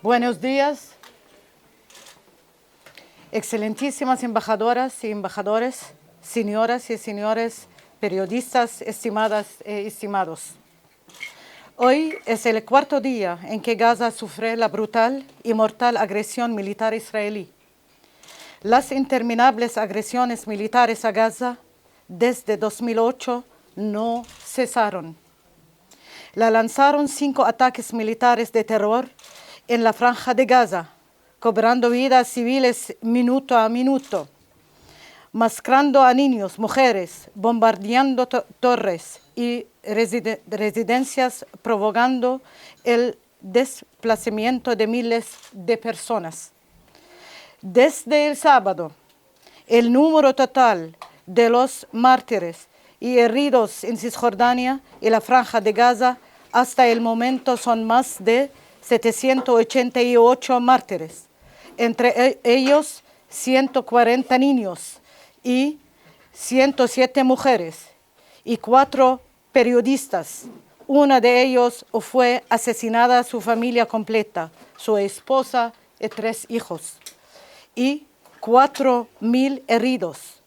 Buenos días, excelentísimas embajadoras y embajadores, señoras y señores periodistas, estimadas e estimados. Hoy es el cuarto día en que Gaza sufre la brutal y mortal agresión militar israelí. Las interminables agresiones militares a Gaza desde 2008 no cesaron. La lanzaron 5 ataques militares de terror en la franja de Gaza, cobrando vidas civiles minuto a minuto, masacrando a niños, mujeres, bombardeando torres y residencias, provocando el desplazamiento de miles de personas. Desde el sábado, el número total de los mártires y heridos en Cisjordania y la franja de Gaza hasta el momento son más de 788 mártires, entre ellos 140 niños y 107 mujeres y 4 periodistas. Una de ellos fue asesinada, su familia completa, su esposa y 3 hijos, y 4.000 heridos.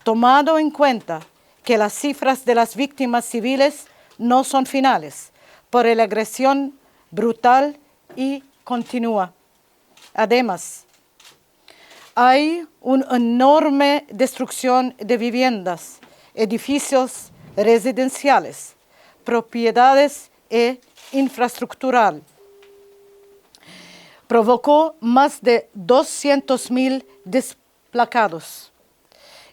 Tomado en cuenta que las cifras de las víctimas civiles no son finales por la agresión brutal y continua. Además, hay una enorme destrucción de viviendas, edificios residenciales, propiedades e infraestructura. Provocó más de 200.000 desplazados.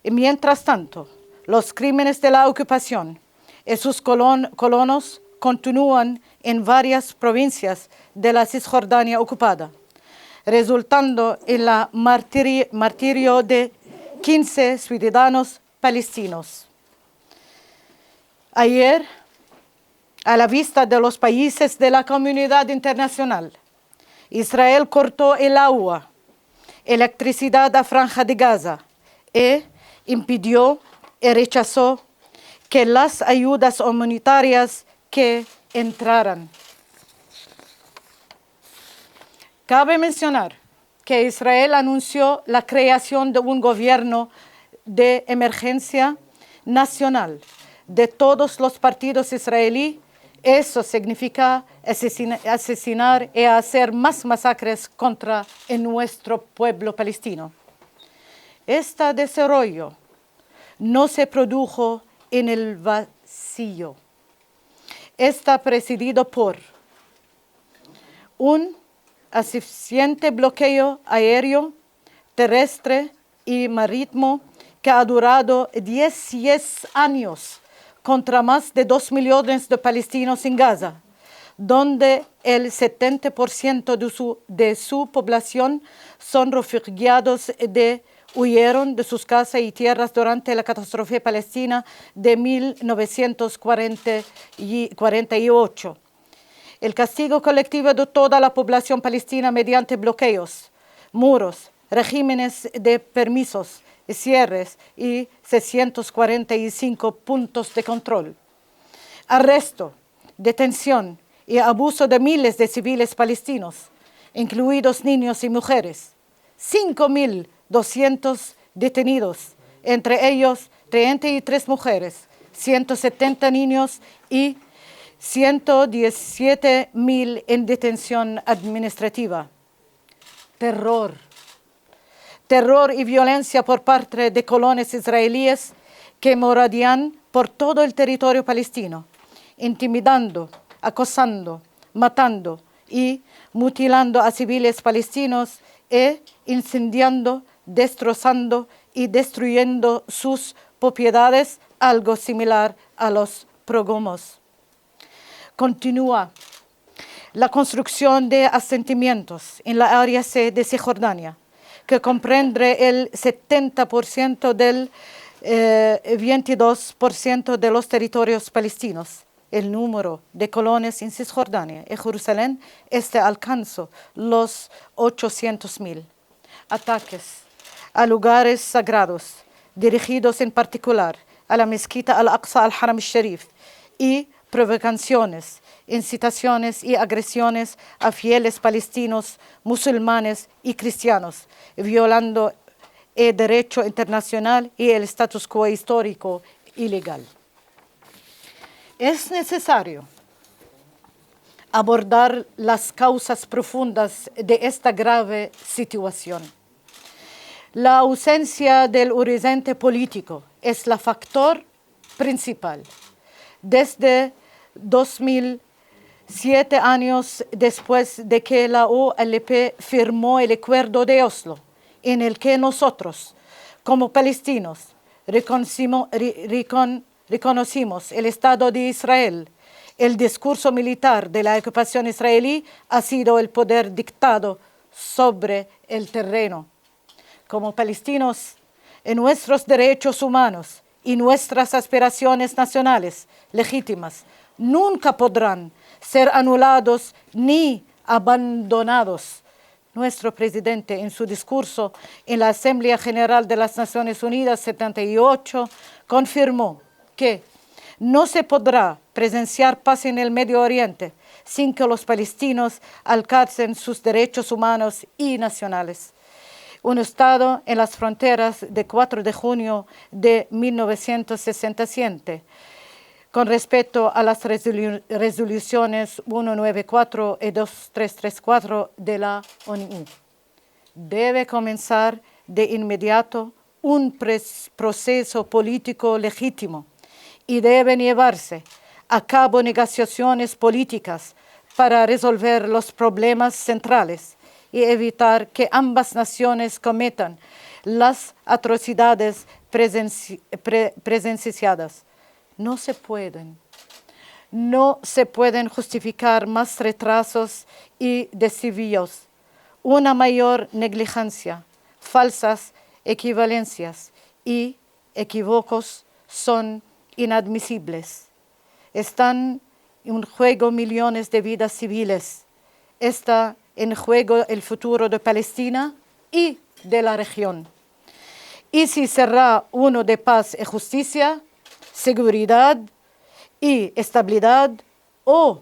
Y mientras tanto, los crímenes de la ocupación y sus colonos continúan en varias provincias de la Cisjordania ocupada, resultando en la martirio de 15 ciudadanos palestinos. Ayer, a la vista de los países de la comunidad internacional, Israel cortó el agua, electricidad a Franja de Gaza e impidió y rechazó que las ayudas humanitarias que entraran. Cabe mencionar que Israel anunció la creación de un gobierno de emergencia nacional de todos los partidos israelíes. Eso significa asesinar y hacer más masacres contra nuestro pueblo palestino. Este desarrollo no se produjo en el vacío. Está presidido por un eficiente bloqueo aéreo, terrestre y marítimo que ha durado 10 años contra más de 2 millones de palestinos en Gaza, donde el 70% de su población son refugiados huyeron de sus casas y tierras durante la catástrofe palestina de 1948. El castigo colectivo de toda la población palestina mediante bloqueos, muros, regímenes de permisos, cierres y 645 puntos de control. Arresto, detención y abuso de miles de civiles palestinos, incluidos niños y mujeres. 5.200 detenidos, entre ellos 33 mujeres, 170 niños y 117.000 en detención administrativa. Terror y violencia por parte de colonos israelíes que merodean por todo el territorio palestino, intimidando, acosando, matando y mutilando a civiles palestinos e incendiando, destrozando y destruyendo sus propiedades, algo similar a los pogromos. Continúa la construcción de asentamientos en la área C de Cisjordania, que comprende el 70% del 22% de los territorios palestinos. El número de colonos en Cisjordania y Jerusalén alcanzó los 800.000. Ataques a lugares sagrados, dirigidos en particular a la mezquita Al-Aqsa al-Haram al-Sharif y provocaciones, incitaciones y agresiones a fieles palestinos, musulmanes y cristianos, violando el derecho internacional y el status quo histórico y legal. Es necesario abordar las causas profundas de esta grave situación. La ausencia del horizonte político es el factor principal. Desde 2007 años después de que la OLP firmó el Acuerdo de Oslo, en el que nosotros, como palestinos, reconocimos el Estado de Israel, el discurso militar de la ocupación israelí ha sido el poder dictado sobre el terreno. Como palestinos, en nuestros derechos humanos y nuestras aspiraciones nacionales legítimas nunca podrán ser anulados ni abandonados. Nuestro presidente, en su discurso en la Asamblea General de las Naciones Unidas 78, confirmó que no se podrá presenciar paz en el Medio Oriente sin que los palestinos alcancen sus derechos humanos y nacionales. Un Estado en las fronteras de 4 de junio de 1967, con respecto a las resoluciones 194 y 2334 de la ONU. Debe comenzar de inmediato un proceso político legítimo y deben llevarse a cabo negociaciones políticas para resolver los problemas centrales y evitar que ambas naciones cometan las atrocidades presenciadas. No se pueden justificar más retrasos y desvíos, una mayor negligencia, falsas equivalencias y equívocos son inadmisibles. Están en juego millones de vidas civiles. Está en juego el futuro de Palestina y de la región. Y si será uno de paz y justicia, seguridad y estabilidad, o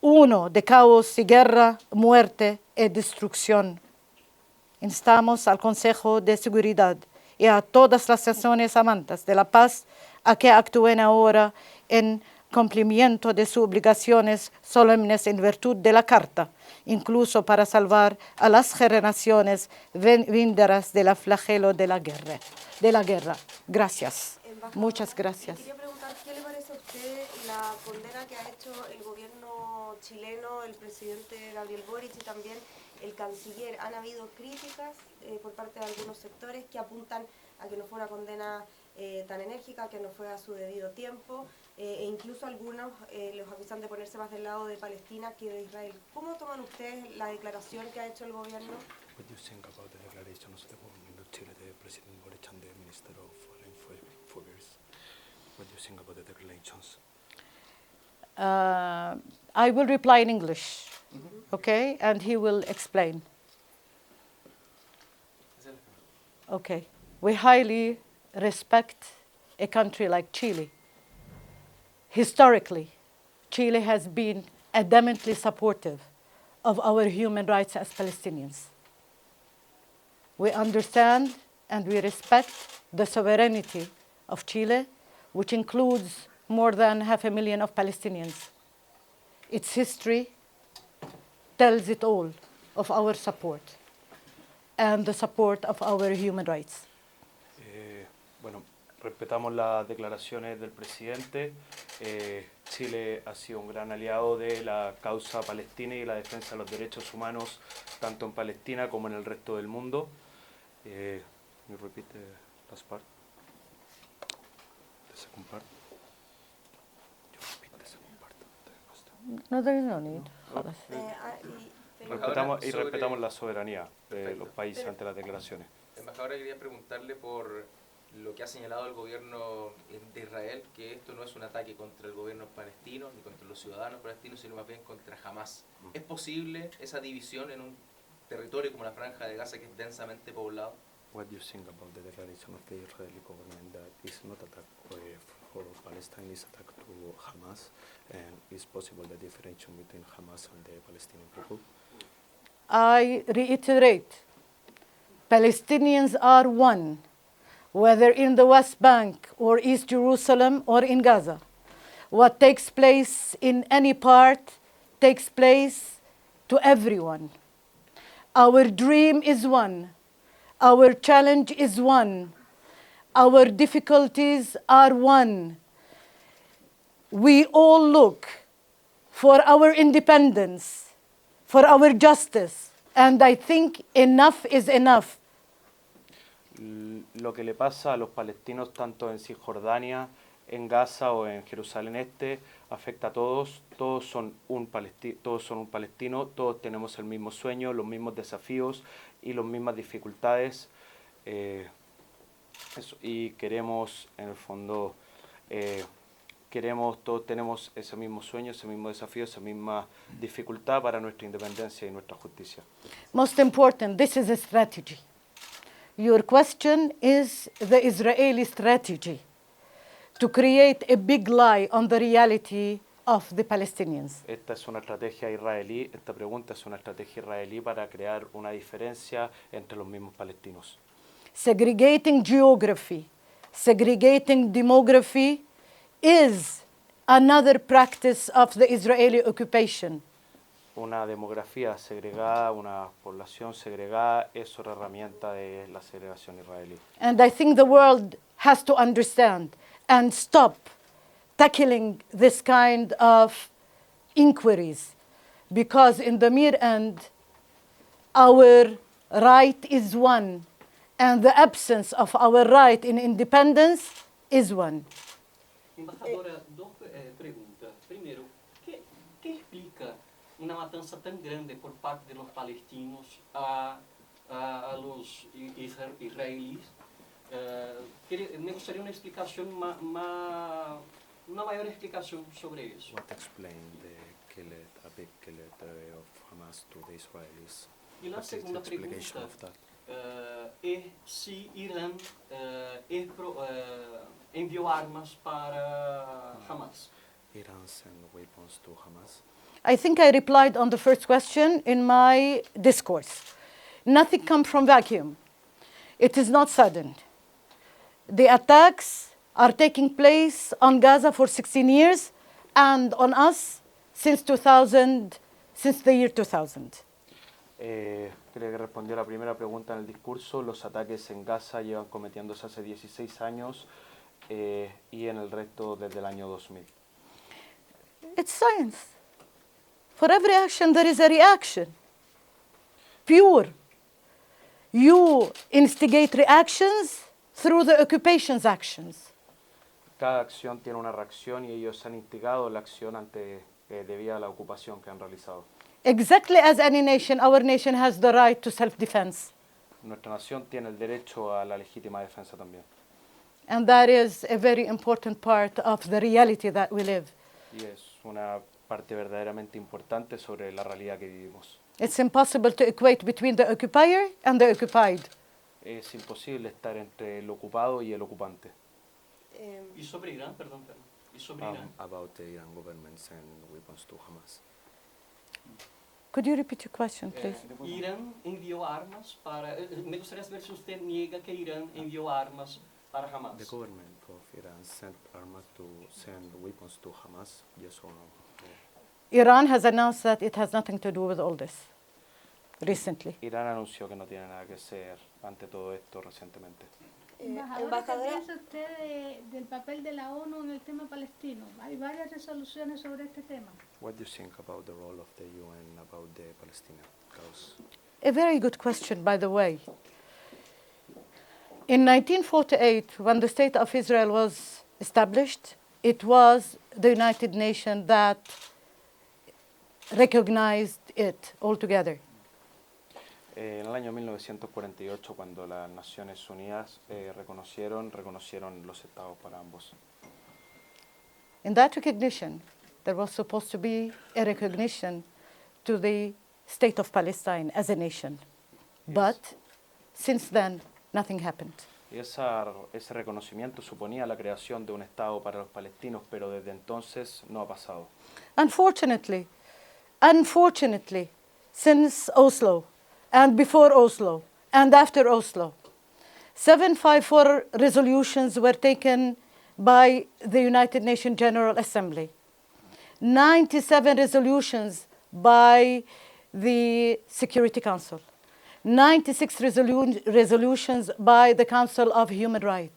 uno de caos y guerra, muerte y destrucción. Instamos al Consejo de Seguridad y a todas las naciones amantes de la paz a que actúen ahora en cumplimiento de sus obligaciones solemnes en virtud de la Carta, incluso para salvar a las generaciones vindieras del flagelo de la guerra. Gracias. Muchas gracias. Quería preguntar, ¿qué le parece a usted la condena que ha hecho el gobierno chileno, el presidente Gabriel Boric y también el canciller? Han habido críticas por parte de algunos sectores que apuntan a que no fue una condena tan enérgica, que no fue a su debido tiempo, e incluso algunos los acusan de ponerse más del lado de Palestina que de Israel. ¿Cómo toman ustedes la declaración que ha hecho el gobierno? What do you think about the declarations of Chile, the President Boric and the Minister of Foreign Affairs? What do you think about the declarations? I will reply in English, okay? And he will explain. Okay. We highly respect a country like Chile. Historically, Chile has been adamantly supportive of our human rights as Palestinians. We understand and we respect the sovereignty of Chile, which includes more than 500,000 of Palestinians. Its history tells it all of our support and the support of our human rights. Bueno, respetamos las declaraciones del presidente. Chile ha sido un gran aliado de la causa palestina y la defensa de los derechos humanos, tanto en Palestina como en el resto del mundo. ¿Me repite las partes? The second part. You repeat the second part. No, there is no need. Respetamos la soberanía de los países ante las declaraciones. Embajadora, quería preguntarle por lo que ha señalado el gobierno de Israel, que esto no es un ataque contra el gobierno palestino ni contra los ciudadanos palestinos, sino más bien contra Hamás. ¿Es posible esa división en un territorio como la Franja de Gaza, que es densamente poblado? What do you think about the declaration of the Israeli government that is not attack for Palestine's attack to Hamas, and is possible the difference between Hamas and the Palestinian people? I reiterate, Palestinians are one, whether in the West Bank or East Jerusalem or in Gaza. What takes place in any part takes place to everyone. Our dream is one. Our challenge is one. Our difficulties are one. We all look for our independence, for our justice, and I think enough is enough. Lo que le pasa a los palestinos tanto en Cisjordania, en Gaza o en Jerusalén Este afecta a todos. Todos son un palestino, todos tenemos el mismo sueño, los mismos desafíos y las mismas dificultades. Y queremos, en el fondo, todos tenemos ese mismo sueño, ese mismo desafío, esa misma dificultad para nuestra independencia y nuestra justicia. Most important, this is a strategy. Your question is the Israeli strategy to create a big lie on the reality of the Palestinians. Esta es una estrategia israelí, esta pregunta es una estrategia israelí para crear una diferencia entre los mismos palestinos. Segregating geography, segregating demography is another practice of the Israeli occupation. Una demografía segregada, una población segregada es otra herramienta de la segregación israelí. And I think the world has to understand and stop tackling this kind of inquiries, because in the mere end, our right is one, and the absence of our right in independence is one. Embajadora, dos preguntas. Primero, ¿qué explica una matanza tan grande por parte de los palestinos a los israelíes? Me gustaría una explicación, una mayor explicación sobre eso. What explained a big killer of Hamas to the Israelis? Y la What is the segunda explanation pregunta of that? es si Irán envió armas para Hamas. Iran sent weapons to Hamas. I think I replied on the first question in my discourse. Nothing comes from vacuum. It is not sudden. The attacks are taking place on Gaza for 16 years and on us since the year 2000. Creo que respondió la primera pregunta en el discurso. Los ataques en Gaza llevan cometiéndose hace 16 años y en el resto desde el año 2000. It's science. For every action, there is a reaction. Pure. You instigate reactions through the occupation's actions. Cada acción tiene una reacción y ellos han instigado la acción debido a la ocupación que han realizado. Exactly as any nation, our nation has the right to self-defense. Nuestra nación tiene el derecho a la legítima defensa también. And that is a very important part of the reality that we live. Y es una parte verdaderamente importante sobre la realidad que vivimos. It's impossible to equate between the occupier and the occupied. Es imposible estar entre el ocupado y el ocupante. Y sobre Irán, perdón. Y sobre Irán. About the Iran government send weapons to Hamas. Could you repeat your question, please? Irán envió armas para... me gustaría saber si usted niega que Irán envió armas para Hamas. The government of Iran sent weapons to Hamas, yes or no? Iran has announced that it has nothing to do with all this recently. Irán anunció que no tiene nada que hacer ante todo esto recientemente. Embajadora, ¿qué piensa usted del papel de la ONU en el tema palestino? Hay varias resoluciones sobre este tema. What do you think about the role of the UN about the Palestinian cause? A very good question, by the way. In 1948, when the State of Israel was established, it was the United Nations that recognized it altogether. En el año 1948, cuando las Naciones Unidas reconocieron los estados para ambos. In that recognition, there was supposed to be a recognition to the State of Palestine as a nation. Yes. But since then, nothing happened. Y ese reconocimiento suponía la creación de un Estado para los palestinos, pero desde entonces no ha pasado. Unfortunately, since Oslo, and before Oslo, and after Oslo, 754 resolutions were taken by the United Nations General Assembly, 97 resolutions by the Security Council, 96 resolutions by the Council of Human Rights.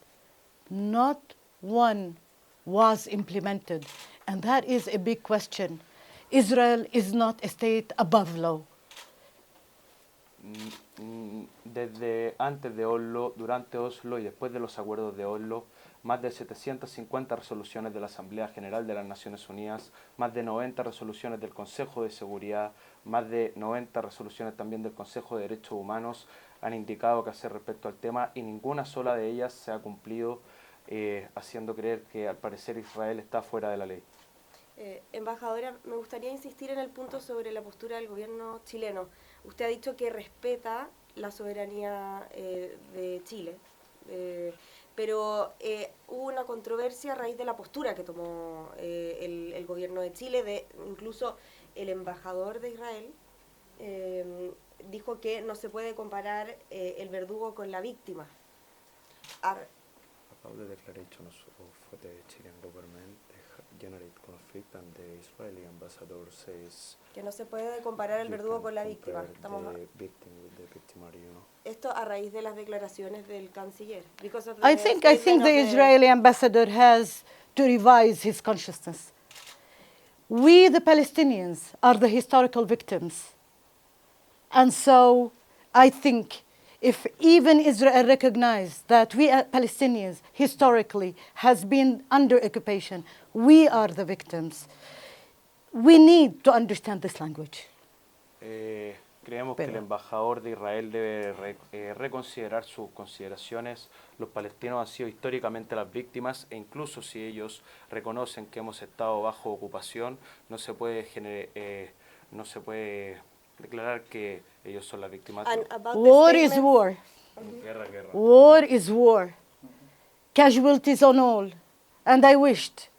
Not one was implemented. And that is a big question. Israel is not a state above law. Desde antes de Oslo, durante Oslo y después de los acuerdos de Oslo, más de 750 resoluciones de la Asamblea General de las Naciones Unidas, más de 90 resoluciones del Consejo de Seguridad, más de 90 resoluciones también del Consejo de Derechos Humanos han indicado qué hacer respecto al tema y ninguna sola de ellas se ha cumplido, haciendo creer que al parecer Israel está fuera de la ley. Embajadora, me gustaría insistir en el punto sobre la postura del gobierno chileno. Usted ha dicho que respeta la soberanía de Chile, pero hubo una controversia a raíz de la postura que tomó el gobierno de Chile, incluso el embajador de Israel dijo que no se puede comparar el verdugo con la víctima. About the declaration of the Chilean government generate conflict and the Israeli ambassador says que no se puede comparar el verdugo con la víctima. Esto a raíz de las declaraciones del canciller. I think the Israeli ambassador has to revise his consciousness. We, the Palestinians, are the historical victims. And so I think if even Israel recognized that we Palestinians historically has been under occupation, we are the victims. We need to understand this language. Creemos que el embajador de Israel debe reconsiderar sus consideraciones. Los palestinos han sido históricamente las víctimas e incluso si ellos reconocen que hemos estado bajo ocupación, no se puede declarar que ellos son las víctimas. War is war. Guerra. War is war. Casualties on all. And I wished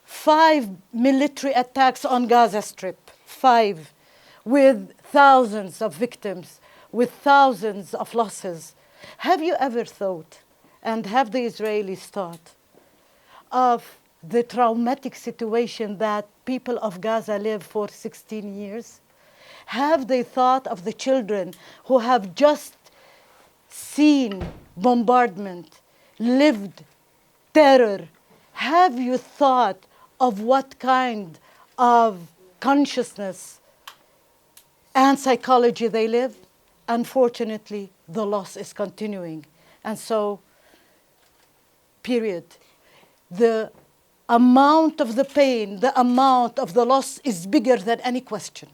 5 military attacks on Gaza Strip. 5. With thousands of victims, with thousands of losses. Have you ever thought, and have the Israelis thought, of the traumatic situation that people of Gaza live for 16 years? Have they thought of the children who have just seen bombardment, lived terror? Have you thought of what kind of consciousness and psychology they live? Unfortunately, the loss is continuing. And so, period. The amount of the pain, the amount of the loss is bigger than any question.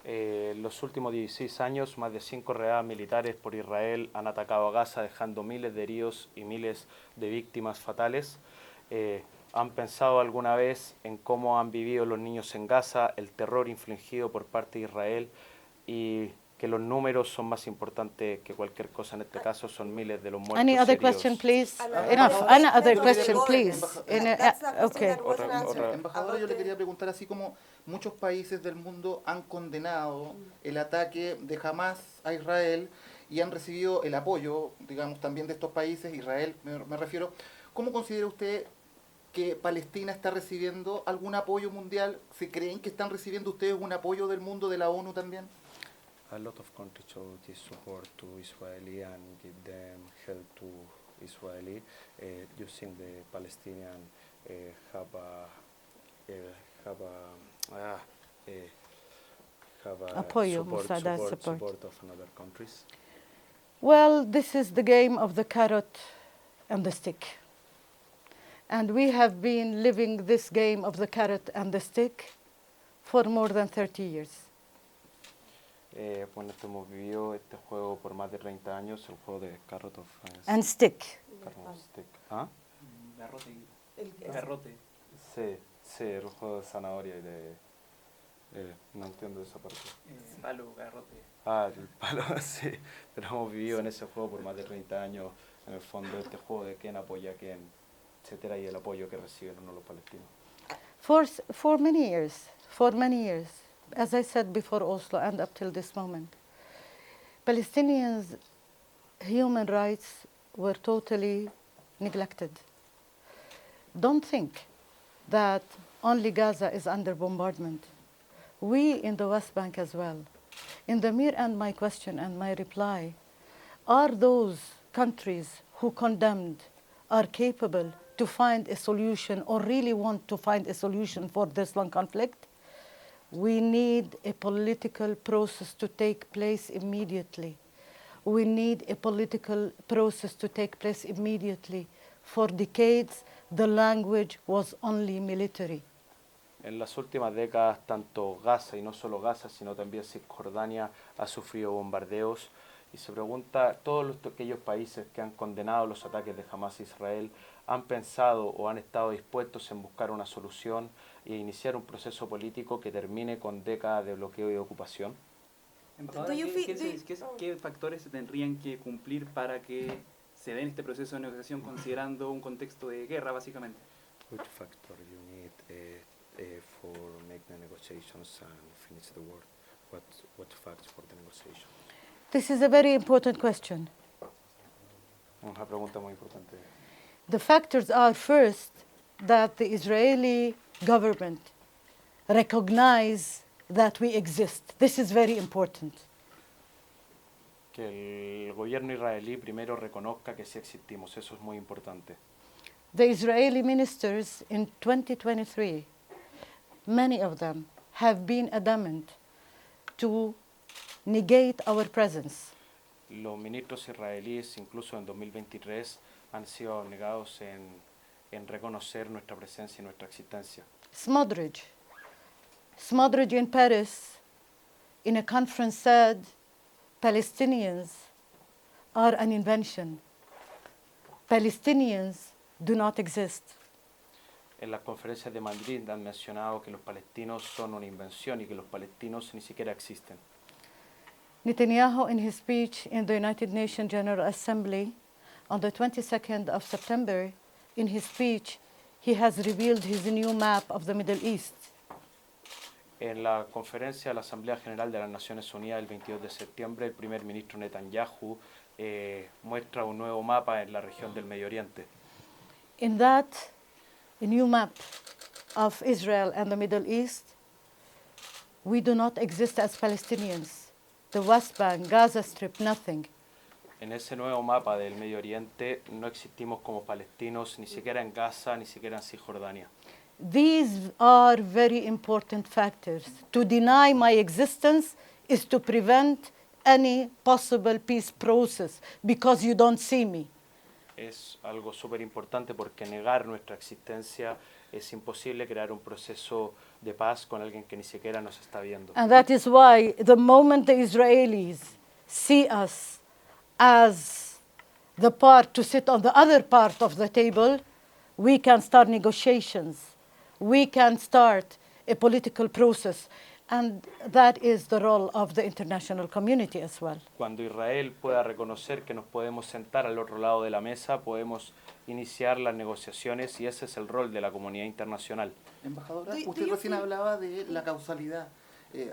Los últimos 16 años, más de 5 redadas militares por Israel han atacado a Gaza, dejando miles de heridos y miles de víctimas fatales. ¿Han pensado alguna vez en cómo han vivido los niños en Gaza, el terror infligido por parte de Israel y que los números son más importantes que cualquier cosa? En este caso son miles de los muertos. Any other question, please? Enough. Another question, please. Okay. Embajadora, yo le quería preguntar, así como muchos países del mundo han condenado el ataque de Hamas a Israel y han recibido el apoyo, digamos, también de estos países, Israel me refiero, ¿cómo considera usted que Palestina está recibiendo algún apoyo mundial? ¿Se creen que están recibiendo ustedes un apoyo del mundo, de la ONU también? A lot of countries show this support to Israeli and give them help to Israeli. You think the Palestinian have support of another countries? Well, this is the game of the carrot and the stick. And we have been living this game of the carrot and the stick for more than 30 years. Bueno, hemos vivido este juego por más de 30 años, el juego de carrot of and stick. Stick. ¿Ah? Garrote. Sí, el juego de zanahoria y de... no entiendo esa parte. Palo, garrote. Ah, el palo, sí. Pero hemos vivido en ese juego por más de 30 años. en el fondo este juego de quién apoya a quién, etcétera, y el apoyo que reciben o no los palestinos. For many years, as I said before Oslo and up till this moment, Palestinians' human rights were totally neglected. Don't think that only Gaza is under bombardment. We in the West Bank as well. In the Mir and my question and my reply, are those countries who condemned are capable to find a solution or really want to find a solution for this long conflict? We need a political process to take place immediately. We need a political process to take place immediately. For decades, the language was only military. En las últimas décadas, tanto Gaza, y no solo Gaza, sino también Cisjordania, ha sufrido bombardeos. Y se pregunta, todos aquellos países que han condenado los ataques de Hamas a Israel, ¿han pensado o han estado dispuestos en buscar una solución e iniciar un proceso político que termine con décadas de bloqueo y ocupación? Embajadora, ¿qué factores se tendrían que cumplir para que se den este proceso de negociación considerando un contexto de guerra, básicamente? Which factor you need for make the negotiations and finish the war? What facts for the negotiation? This is a very important question. Una pregunta muy importante. The factors are first that the Israeli government recognize that we exist. This is very important. Que el gobierno israelí primero reconozca que sí existimos, eso es muy importante. The Israeli ministers in 2023, many of them have been adamant to negate our presence. Los ministros israelíes, incluso en 2023, han sido negados en reconocer nuestra presencia y nuestra existencia. Smotrich in Paris, in a conference, said Palestinians are an invention. Palestinians do not exist. En las conferencias de Madrid han mencionado que los palestinos son una invención y que los palestinos ni siquiera existen. Netanyahu, in his speech in the United Nations General Assembly on the 22nd of September, in his speech, he has revealed his new map of the Middle East. En la conferencia de la Asamblea General de las Naciones Unidas el 22 de septiembre, el primer ministro Netanyahu muestra un nuevo mapa en la región del Medio Oriente. In that new map of Israel and the Middle East, we do not exist as Palestinians. The West Bank, Gaza Strip, nothing. En ese nuevo mapa del Medio Oriente no existimos como palestinos, ni siquiera en Gaza, ni siquiera en Cisjordania. These are very important factors. To deny my existence is to prevent any possible peace process because you don't see me. Es algo súper importante porque negar nuestra existencia es imposible crear un proceso de paz con alguien que ni siquiera nos está viendo. And that is why the moment the Israelis see us as the part to sit on the other part of the table, we can start negotiations. We can start a political process. And that is the role of the international community as well. Cuando Israel pueda reconocer que nos podemos sentar al otro lado de la mesa, podemos iniciar las negociaciones y ese es el rol de la comunidad internacional. Embajadora, usted recién hablaba de la causalidad.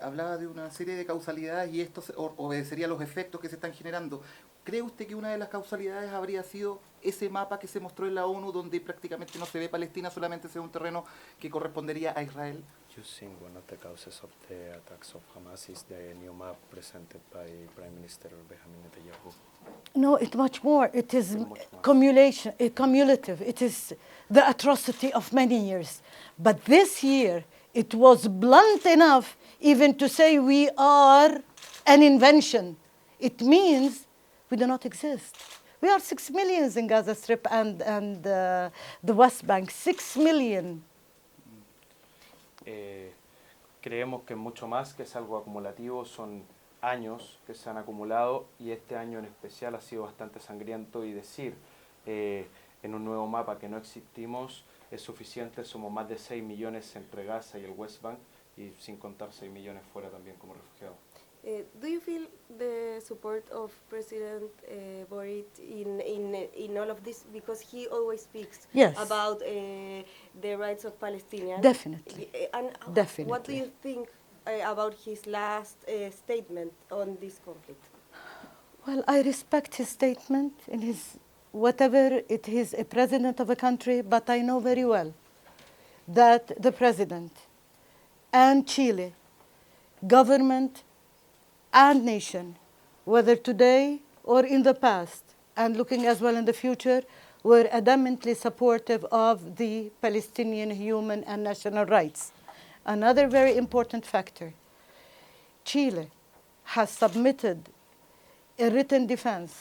Hablaba de una serie de causalidades y esto obedecería a los efectos que se están generando. ¿Cree usted que una de las causalidades habría sido ese mapa que se mostró en la ONU donde prácticamente no se ve Palestina, solamente se ve un terreno que correspondería a Israel? You think one of the causes of the attacks of Hamas is the new map presented by Prime Minister Benjamin Netanyahu? No, it's much more. It is cumulative. It is the atrocity of many years. But this year, it was blunt enough even to say we are an invention. It means we do not exist. We are 6 million in Gaza Strip and the West Bank, 6 million. Creemos que mucho más que es algo acumulativo, son años que se han acumulado y este año en especial ha sido bastante sangriento y decir en un nuevo mapa que no existimos es suficiente, somos más de 6 millones entre Gaza y el West Bank y sin contar 6 millones fuera también como refugiados. Do you feel the support of President Boric in all of this, because he always speaks Yes. about the rights of Palestinians. Definitely. And Definitely. what do you think about his last statement on this conflict? Well, I respect his statement in his whatever it is, a president of a country, but I know very well that the president and Chile, government and nation, whether today or in the past, and looking as well in the future, were adamantly supportive of the Palestinian human and national rights. Another very important factor, Chile has submitted a written defense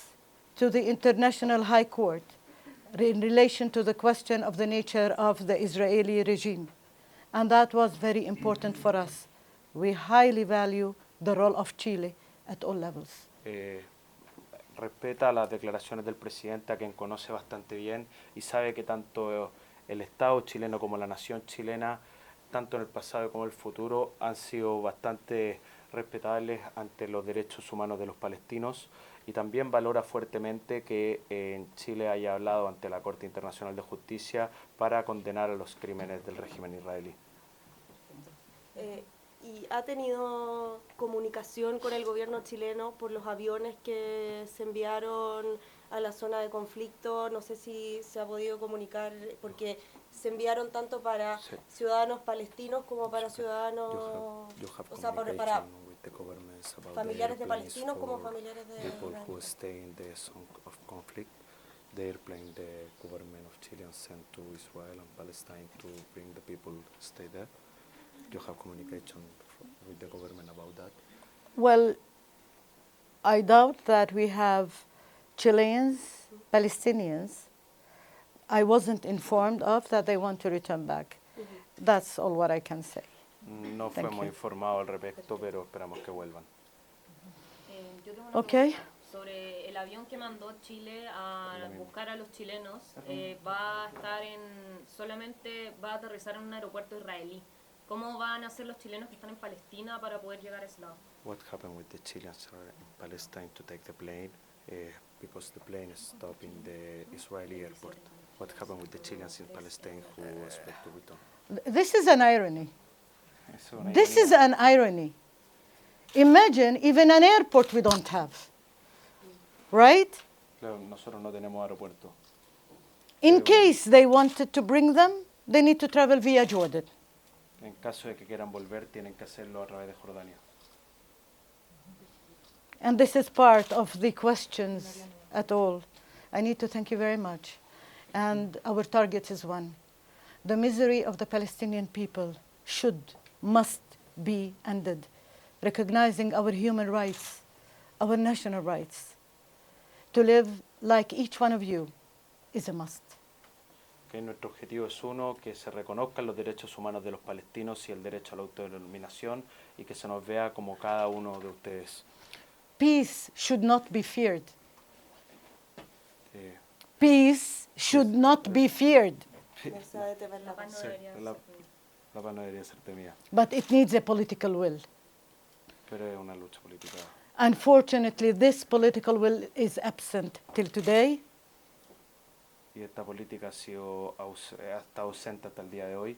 to the International High Court in relation to the question of the nature of the Israeli regime. And that was very important for us. We highly value the role of Chile at all levels. Respeta las declaraciones del presidente, a quien conoce bastante bien, y sabe que tanto el Estado chileno como la nación chilena, tanto en el pasado como en el futuro, han sido bastante respetables ante los derechos humanos de los palestinos, y también valora fuertemente que en Chile haya hablado ante la Corte Internacional de Justicia para condenar a los crímenes del régimen israelí. ¿Y ha tenido comunicación con el gobierno chileno por los aviones que se enviaron a la zona de conflicto? No sé si se ha podido comunicar, porque se enviaron tanto para ciudadanos palestinos como para ciudadanos, o sea, para familiares de palestinos como familiares de The airplane the government of Chile sent to Israel and Palestine to bring the people to stay there. You have communication with the government about that? Well, I doubt that we have Chileans, Palestinians. I wasn't informed of that they want to return back. That's all what I can say. No fuimos informados al respecto, pero esperamos que vuelvan. Yo tengo una Okay. pregunta sobre el avión que mandó Chile a buscar a los chilenos. Va a estar solamente va a aterrizar en un aeropuerto israelí. ¿Cómo van a hacer los chilenos que están en Palestina para poder llegar a ese lado? What happened with the Chileans in Palestine to take the plane because the plane stopped in the Israeli airport? What happened with the Chileans in Palestine who expect to return? This is an irony. This is an irony. Imagine even an airport we don't have. Right? Claro, nosotros no tenemos aeropuerto. In case they wanted to bring them, they need to travel via Jordan. En caso de que quieran volver, tienen que hacerlo a través de Jordania. And this is part of the questions at all. I need to thank you very much. And our target is one. The misery of the Palestinian people must be ended. Recognizing our human rights, our national rights. To live like each one of you is a must. Que nuestro objetivo es uno, que se reconozcan los derechos humanos de los palestinos y el derecho a la autodeterminación, y que se nos vea como cada uno de ustedes. Peace should not be feared. Peace should not be feared. La paz no debería ser temida. But it needs a political will. Pero es una lucha política. Unfortunately, this political will is absent till today. Y esta política ha estado ausente hasta el día de hoy.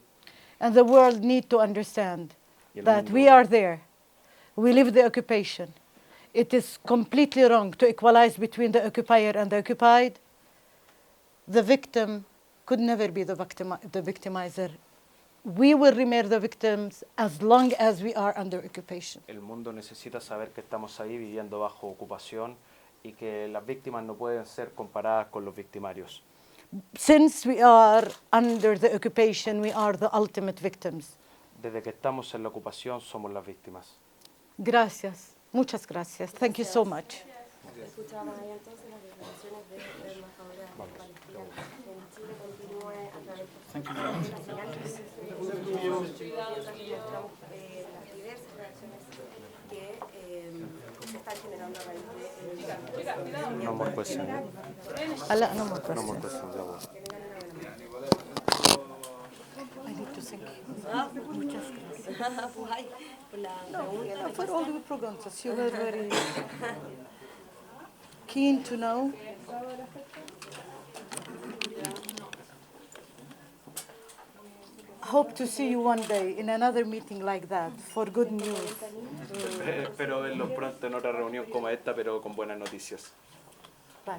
And the world need to understand that we are there. We live the occupation. It is completely wrong to equalize between the occupier and the occupied. The victim could never be the victimizer. We will remain the victims as long as we are under occupation. El mundo necesita saber que estamos ahí viviendo bajo ocupación y que las víctimas no pueden ser comparadas con los victimarios. Since we are under the occupation, we are the ultimate victims. Desde que estamos en la ocupación somos las víctimas. Gracias. Muchas gracias. Thank you so much. Escuchamos ahí entonces las declaraciones de la embajadora de Palestina en Chile. Continúe a través de la señal que mostramos las diversas reacciones que se están generando a raíz de No more questions. No more questions. No more questions. I need to thank you. Muchas gracias. por la No, for all the preguntas. You were very keen to know. Hope to see you one day in another meeting like that for good news. Espero verlos pronto en otra reunión como esta, pero con buenas noticias. Bye.